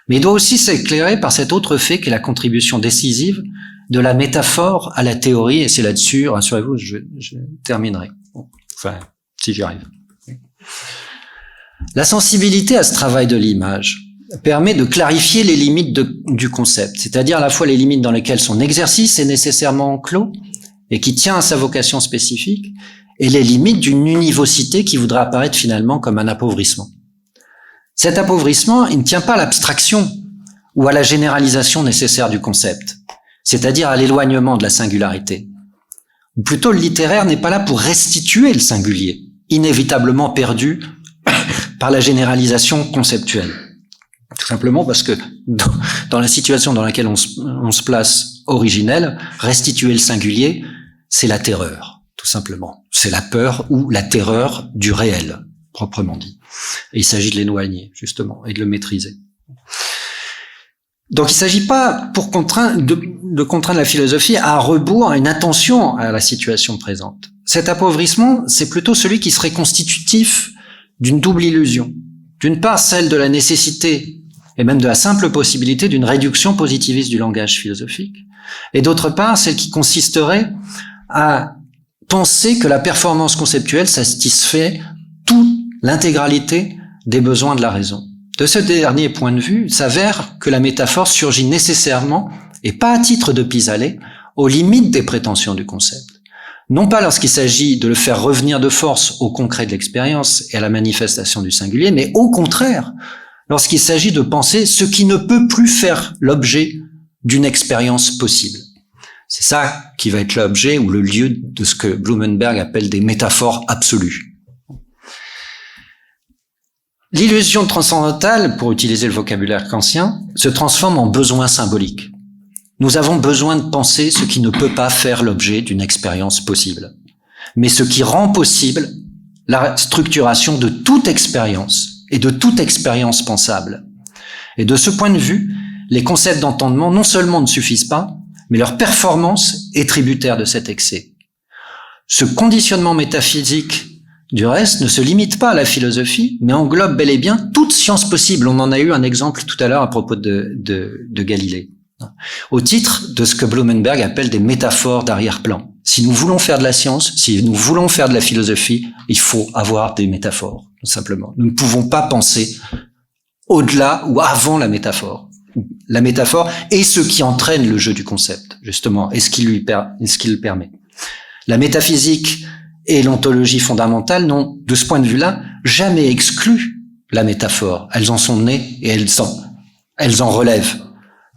Mais il doit aussi s'éclairer par cet autre fait qu'est la contribution décisive de la métaphore à la théorie, et c'est là-dessus, rassurez-vous, je terminerai. Bon, enfin, si j'y arrive. La sensibilité à ce travail de l'image permet de clarifier les limites du concept, c'est-à-dire à la fois les limites dans lesquelles son exercice est nécessairement enclos et qui tient à sa vocation spécifique, et les limites d'une univocité qui voudrait apparaître finalement comme un appauvrissement. Cet appauvrissement, il ne tient pas à l'abstraction ou à la généralisation nécessaire du concept, c'est-à-dire à l'éloignement de la singularité. Ou plutôt, le littéraire n'est pas là pour restituer le singulier, inévitablement perdu par la généralisation conceptuelle. Tout simplement parce que dans la situation dans laquelle on se place originelle, restituer le singulier, c'est la terreur, tout simplement. C'est la peur ou la terreur du réel, proprement dit. Et il s'agit de l'éloigner, justement, et de le maîtriser. Donc il ne s'agit pas de contraindre la philosophie à rebours, à une attention à la situation présente. Cet appauvrissement, c'est plutôt celui qui serait constitutif d'une double illusion. D'une part, celle de la nécessité et même de la simple possibilité d'une réduction positiviste du langage philosophique, et d'autre part, celle qui consisterait à penser que la performance conceptuelle satisfait toute l'intégralité des besoins de la raison. De ce dernier point de vue, il s'avère que la métaphore surgit nécessairement, et pas à titre de pis-aller, aux limites des prétentions du concept. Non pas lorsqu'il s'agit de le faire revenir de force au concret de l'expérience et à la manifestation du singulier, mais au contraire, lorsqu'il s'agit de penser ce qui ne peut plus faire l'objet d'une expérience possible. C'est ça qui va être l'objet ou le lieu de ce que Blumenberg appelle des métaphores absolues. L'illusion transcendantale, pour utiliser le vocabulaire kantien, se transforme en besoin symbolique. Nous avons besoin de penser ce qui ne peut pas faire l'objet d'une expérience possible, mais ce qui rend possible la structuration de toute expérience et de toute expérience pensable. Et de ce point de vue, les concepts d'entendement non seulement ne suffisent pas, mais leur performance est tributaire de cet excès. Ce conditionnement métaphysique, du reste, ne se limite pas à la philosophie, mais englobe bel et bien toute science possible. On en a eu un exemple tout à l'heure à propos de Galilée. Au titre de ce que Blumenberg appelle des métaphores d'arrière-plan. Si nous voulons faire de la science, si nous voulons faire de la philosophie, il faut avoir des métaphores, tout simplement. Nous ne pouvons pas penser au-delà ou avant la métaphore. La métaphore est ce qui entraîne le jeu du concept, justement, et ce qui le permet. La métaphysique et l'ontologie fondamentale n'ont, de ce point de vue-là, jamais exclu la métaphore. Elles en sont nées et elles en relèvent.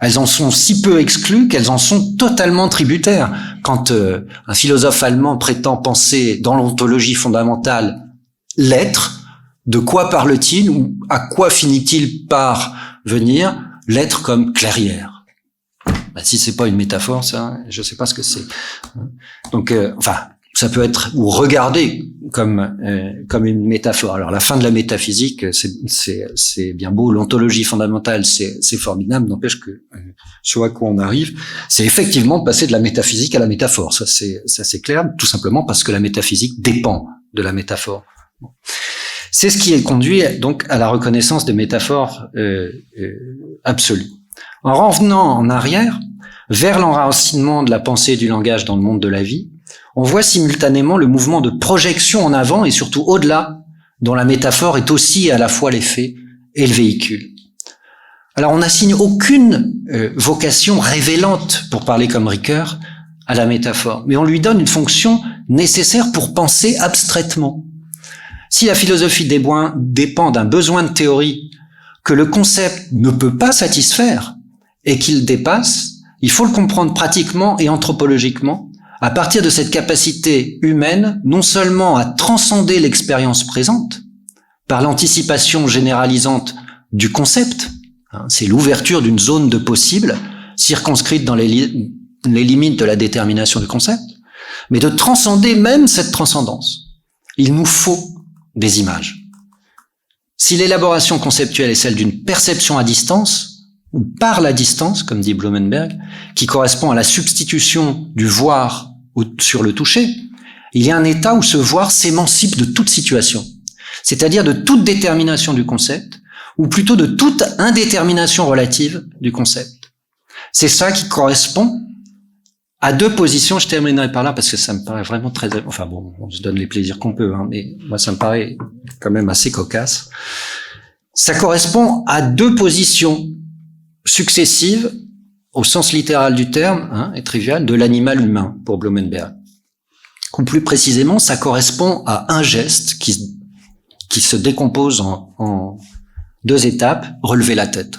Elles en sont si peu exclues qu'elles en sont totalement tributaires. Quand un philosophe allemand prétend penser dans l'ontologie fondamentale l'être, de quoi parle-t-il ou à quoi finit-il par venir? L'être comme clairière. Si c'est pas une métaphore, ça, je sais pas ce que c'est. Donc, ça peut être ou regardé comme une métaphore. Alors la fin de la métaphysique, c'est bien beau, l'ontologie fondamentale, c'est formidable, n'empêche que sur à quoi on arrive, c'est effectivement de passer de la métaphysique à la métaphore. Ça c'est clair, tout simplement parce que la métaphysique dépend de la métaphore. C'est ce qui est conduit donc à la reconnaissance des métaphores absolues. En revenant en arrière, vers l'enracinement de la pensée et du langage dans le monde de la vie, on voit simultanément le mouvement de projection en avant et surtout au-delà, dont la métaphore est aussi à la fois l'effet et le véhicule. Alors on n'assigne aucune vocation révélante, pour parler comme Ricoeur, à la métaphore, mais on lui donne une fonction nécessaire pour penser abstraitement. Si la philosophie dépend d'un besoin de théorie que le concept ne peut pas satisfaire et qu'il dépasse, il faut le comprendre pratiquement et anthropologiquement à partir de cette capacité humaine non seulement à transcender l'expérience présente par l'anticipation généralisante du concept, c'est l'ouverture d'une zone de possible circonscrite dans les limites de la détermination du concept, mais de transcender même cette transcendance. Il nous faut des images. Si l'élaboration conceptuelle est celle d'une perception à distance, ou par la distance, comme dit Blumenberg, qui correspond à la substitution du voir sur le toucher, il y a un état où ce voir s'émancipe de toute situation, c'est-à-dire de toute détermination du concept, ou plutôt de toute indétermination relative du concept. C'est ça qui correspond à deux positions. Je terminerai par là parce que ça me paraît vraiment très... Enfin bon, on se donne les plaisirs qu'on peut, mais moi ça me paraît quand même assez cocasse. Ça correspond à deux positions successives, au sens littéral du terme, et trivial, de l'animal humain, pour Blumenberg. Ou plus précisément, ça correspond à un geste qui se décompose en deux étapes, relever la tête.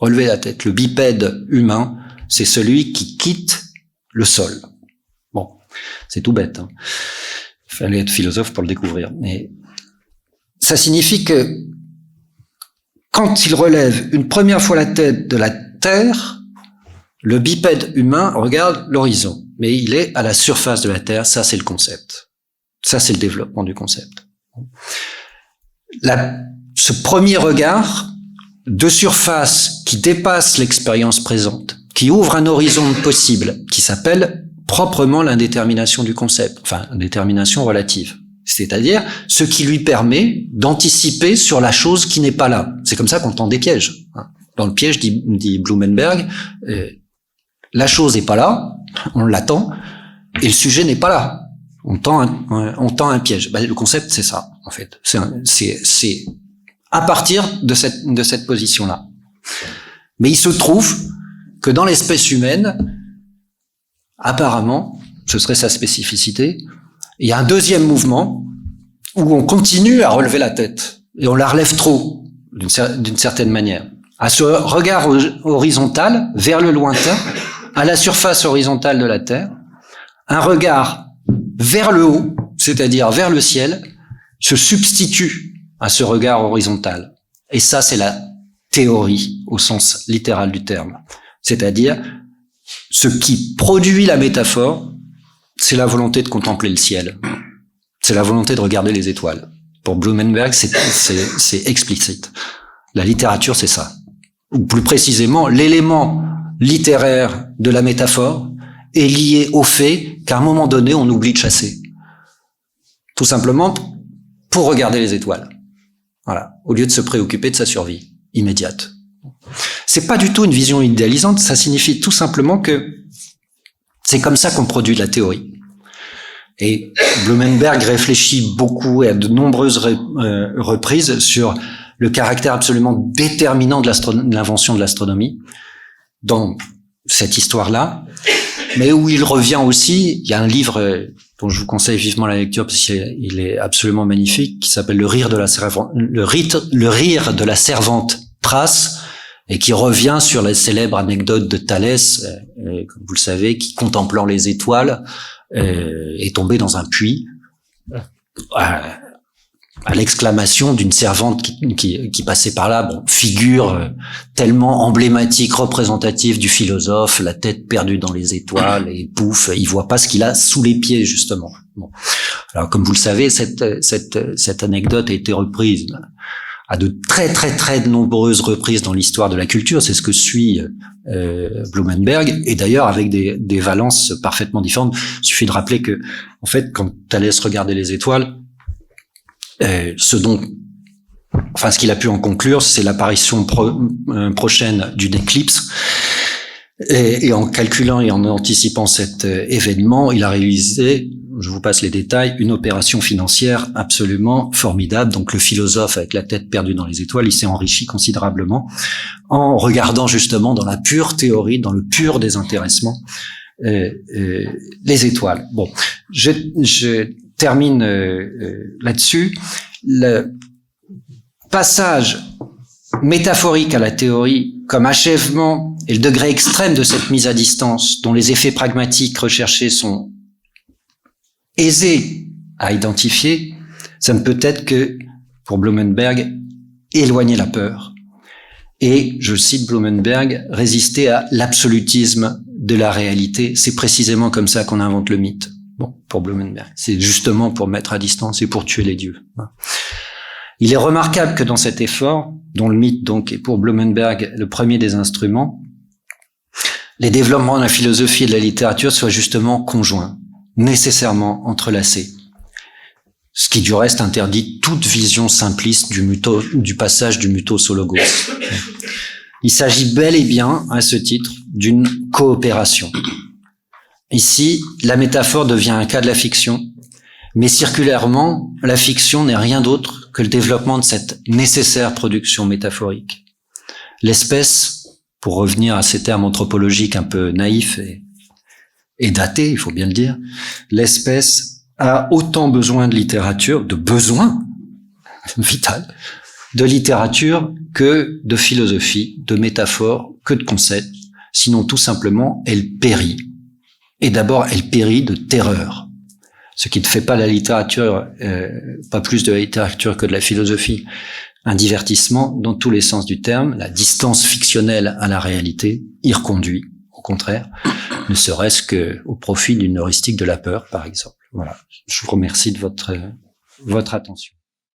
Relever la tête. Le bipède humain, c'est celui qui quitte le sol. Bon, c'est tout bête. Il fallait être philosophe pour le découvrir. Mais ça signifie que quand il relève une première fois la tête de la terre, le bipède humain regarde l'horizon, mais il est à la surface de la terre. Ça, c'est le concept. Ça, c'est le développement du concept. Ce premier regard de surface qui dépasse l'expérience présente, qui ouvre un horizon possible, qui s'appelle proprement l'indétermination du concept, enfin, indétermination relative. C'est-à-dire ce qui lui permet d'anticiper sur la chose qui n'est pas là. C'est comme ça qu'on tend des pièges. Dans le piège, dit Blumenberg, la chose n'est pas là, on l'attend, et le sujet n'est pas là. On tend un piège. Le concept, c'est ça, en fait. C'est à partir de cette position-là. Mais il se trouve que dans l'espèce humaine, apparemment, ce serait sa spécificité, il y a un deuxième mouvement où on continue à relever la tête et on la relève trop, d'une certaine manière. À ce regard horizontal, vers le lointain, à la surface horizontale de la Terre, un regard vers le haut, c'est-à-dire vers le ciel, se substitue à ce regard horizontal. Et ça, c'est la théorie au sens littéral du terme. C'est-à-dire, ce qui produit la métaphore, c'est la volonté de contempler le ciel. C'est la volonté de regarder les étoiles. Pour Blumenberg, c'est explicite. La littérature, c'est ça. Ou plus précisément, l'élément littéraire de la métaphore est lié au fait qu'à un moment donné, on oublie de chasser. Tout simplement pour regarder les étoiles. Voilà. Au lieu de se préoccuper de sa survie immédiate. C'est pas du tout une vision idéalisante, ça signifie tout simplement que c'est comme ça qu'on produit de la théorie. Et Blumenberg réfléchit beaucoup et à de nombreuses reprises sur le caractère absolument déterminant de l'invention de l'astronomie dans cette histoire-là, mais où il revient aussi, il y a un livre dont je vous conseille vivement la lecture parce qu'il est absolument magnifique, qui s'appelle Le rire de la servante Thrace, et qui revient sur la célèbre anecdote de Thalès, comme vous le savez, qui, contemplant les étoiles, est tombé dans un puits à l'exclamation d'une servante qui passait par là, figure tellement emblématique, représentative du philosophe, la tête perdue dans les étoiles, et pouf, il voit pas ce qu'il a sous les pieds, justement. Bon. Alors, comme vous le savez, cette anecdote a été reprise à de très très très nombreuses reprises dans l'histoire de la culture. C'est ce que suit Blumenberg, et d'ailleurs avec des valences parfaitement différentes. Il suffit de rappeler que, en fait, quand Thalès regardait les étoiles, ce qu'il a pu en conclure, c'est l'apparition prochaine d'une éclipse. Et en calculant et en anticipant cet événement, il a réalisé, je vous passe les détails, une opération financière absolument formidable. Donc le philosophe avec la tête perdue dans les étoiles, il s'est enrichi considérablement en regardant justement dans la pure théorie, dans le pur désintéressement, les étoiles. Bon, je termine là-dessus. Le passage métaphorique à la théorie comme achèvement et le degré extrême de cette mise à distance, dont les effets pragmatiques recherchés sont aisés à identifier, ça ne peut être que, pour Blumenberg, éloigner la peur. Et, je cite Blumenberg, résister à l'absolutisme de la réalité. C'est précisément comme ça qu'on invente le mythe. Bon, pour Blumenberg. C'est justement pour mettre à distance et pour tuer les dieux. Il est remarquable que dans cet effort, dont le mythe donc est pour Blumenberg le premier des instruments, les développements de la philosophie et de la littérature soient justement conjoints, nécessairement entrelacés. Ce qui du reste interdit toute vision simpliste du passage du mythos au logos. Il s'agit bel et bien, à ce titre, d'une coopération. Ici, la métaphore devient un cas de la fiction, mais circulairement, la fiction n'est rien d'autre que le développement de cette nécessaire production métaphorique. L'espèce, pour revenir à ces termes anthropologiques un peu naïfs et datés, il faut bien le dire, l'espèce a autant besoin de littérature, de besoin vital, de littérature que de philosophie, de métaphore, que de concepts. Sinon, tout simplement, elle périt. Et d'abord, elle périt de terreur. Ce qui ne fait pas la littérature, pas plus de la littérature que de la philosophie, un divertissement dans tous les sens du terme. La distance fictionnelle à la réalité y reconduit, au contraire, ne serait-ce qu'au profit d'une heuristique de la peur, par exemple. Voilà. Je vous remercie de votre attention.